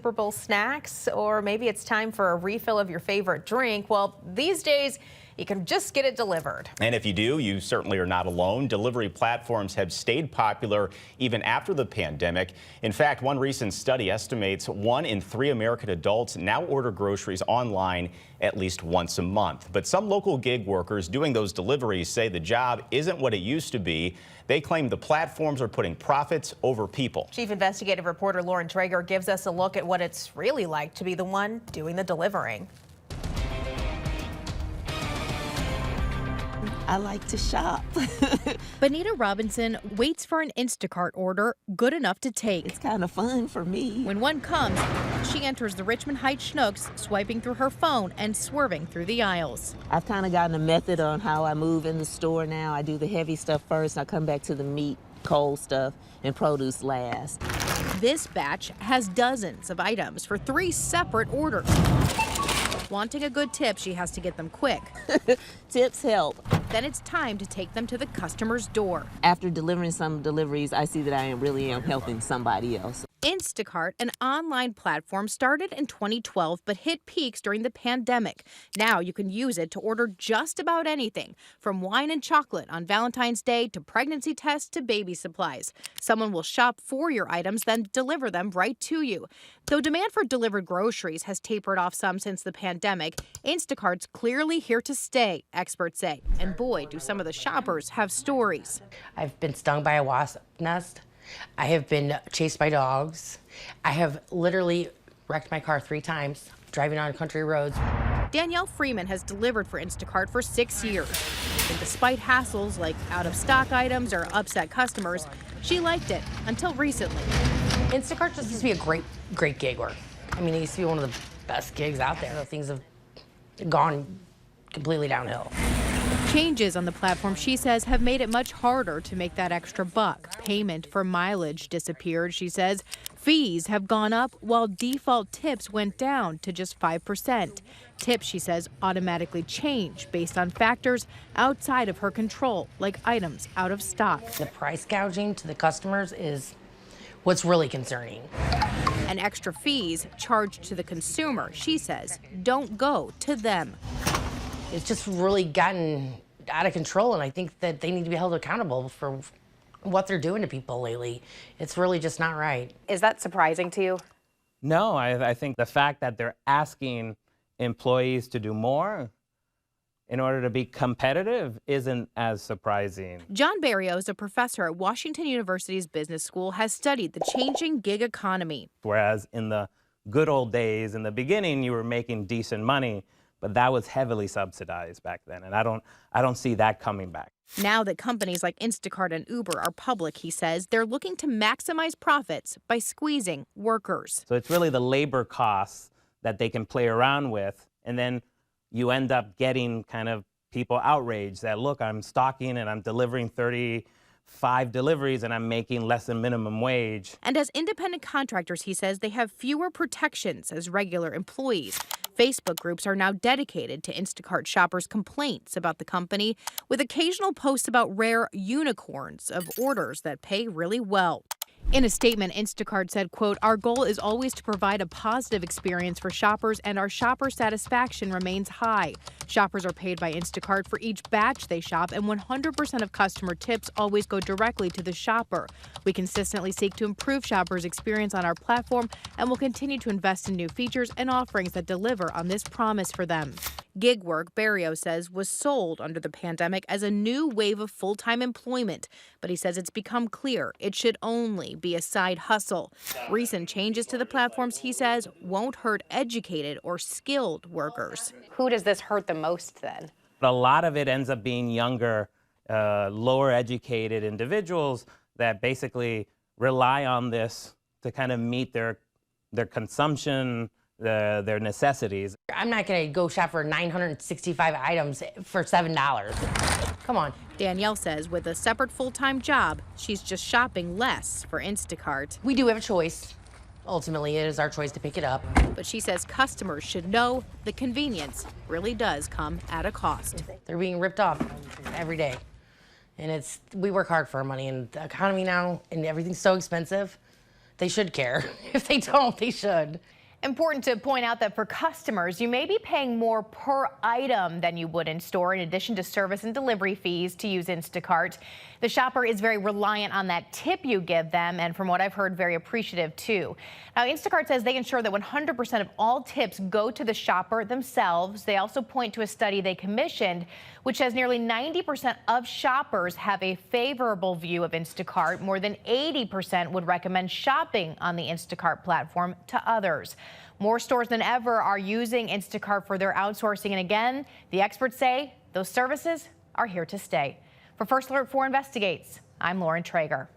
Super Bowl snacks, or maybe it's time for a refill of your favorite drink. Well, these days, you can just get it delivered. And if you do, you certainly are not alone. Delivery platforms have stayed popular even after the pandemic. In fact, one recent study estimates 1 in 3 American adults now order groceries online at least once a month. But some local gig workers doing those deliveries say the job isn't what it used to be. They claim the platforms are putting profits over people. Chief investigative reporter Lauren Traeger gives us a look at what it's really like to be the one doing the delivering. I like to shop. Benita Robinson waits for an Instacart order good enough to take. It's kind of fun for me. When one comes, she enters the Richmond Heights Schnucks, swiping through her phone and swerving through the aisles. I've kind of gotten a method on how I move in the store now. I do the heavy stuff first, I come back to the meat, cold stuff, and produce last. This batch has dozens of items for 3 separate orders. Wanting a good tip, she has to get them quick. Tips help. Then it's time to take them to the customer's door. After delivering some deliveries, I see that I really am helping somebody else. Instacart, an online platform, started in 2012 but hit peaks during the pandemic. Now you can use it to order just about anything, from wine and chocolate on Valentine's Day to pregnancy tests to baby supplies. Someone will shop for your items, then deliver them right to you. Though demand for delivered groceries has tapered off some since the pandemic, Instacart's clearly here to stay, experts say. And boy, do some of the shoppers have stories. I've been stung by a wasp nest. I have been chased by dogs. I have literally wrecked my car 3 times driving on country roads. Danielle Freeman has delivered for Instacart for 6 years. And despite hassles like out-of-stock items or upset customers, she liked it until recently. Instacart just used to be a great gig work. I mean, it used to be one of the best gigs out there. Things have gone completely downhill. Changes on the platform, she says, have made it much harder to make that extra buck. Payment for mileage disappeared, she says. Fees have gone up while default tips went down to just 5%. Tips, she says, automatically change based on factors outside of her control, like items out of stock. The price gouging to the customers is what's really concerning. And extra fees charged to the consumer, she says, don't go to them. It's just really gotten out of control, and I think that they need to be held accountable for what they're doing to people lately. It's really just not right. Is that surprising to you? No, I think the fact that they're asking employees to do more in order to be competitive isn't as surprising. John Barrios, a professor at Washington University's Business School, has studied the changing gig economy. Whereas in the good old days, in the beginning, you were making decent money, but that was heavily subsidized back then, and I don't see that coming back. Now that companies like Instacart and Uber are public, he says, they're looking to maximize profits by squeezing workers. So it's really the labor costs that they can play around with, and then you end up getting kind of people outraged that, look, I'm stocking and I'm delivering 35 deliveries and I'm making less than minimum wage. And as independent contractors, he says, they have fewer protections as regular employees. Facebook groups are now dedicated to Instacart shoppers' complaints about the company, with occasional posts about rare unicorns of orders that pay really well. In a statement, Instacart said, quote, "Our goal is always to provide a positive experience for shoppers, and our shopper satisfaction remains high. Shoppers are paid by Instacart for each batch they shop, and 100% of customer tips always go directly to the shopper. We consistently seek to improve shoppers' experience on our platform, and will continue to invest in new features and offerings that deliver on this promise for them." Gig work, Barrios says, was sold under the pandemic as a new wave of full-time employment, but he says it's become clear it should only be a side hustle. Recent changes to the platforms, he says, won't hurt educated or skilled workers. Who does this hurt the most then? A lot of it ends up being younger, lower educated individuals that basically rely on this to kind of meet their consumption, their necessities. I'm not going to go shop for 965 items for $7. Come on. Danielle says with a separate full-time job, she's just shopping less for Instacart. We do have a choice. Ultimately, it is our choice to pick it up. But she says customers should know the convenience really does come at a cost. They're being ripped off every day. And we work hard for our money, and the economy now, and everything's so expensive. they should care. If they don't, they should. Important to point out that for customers, you may be paying more per item than you would in store, in addition to service and delivery fees to use Instacart. The shopper is very reliant on that tip you give them, and from what I've heard, very appreciative too. Now, Instacart says they ensure that 100% of all tips go to the shopper themselves. They also point to a study they commissioned, which says nearly 90% of shoppers have a favorable view of Instacart. More than 80% would recommend shopping on the Instacart platform to others. More stores than ever are using Instacart for their outsourcing. And again, the experts say those services are here to stay. For First Alert 4 Investigates, I'm Lauren Traeger.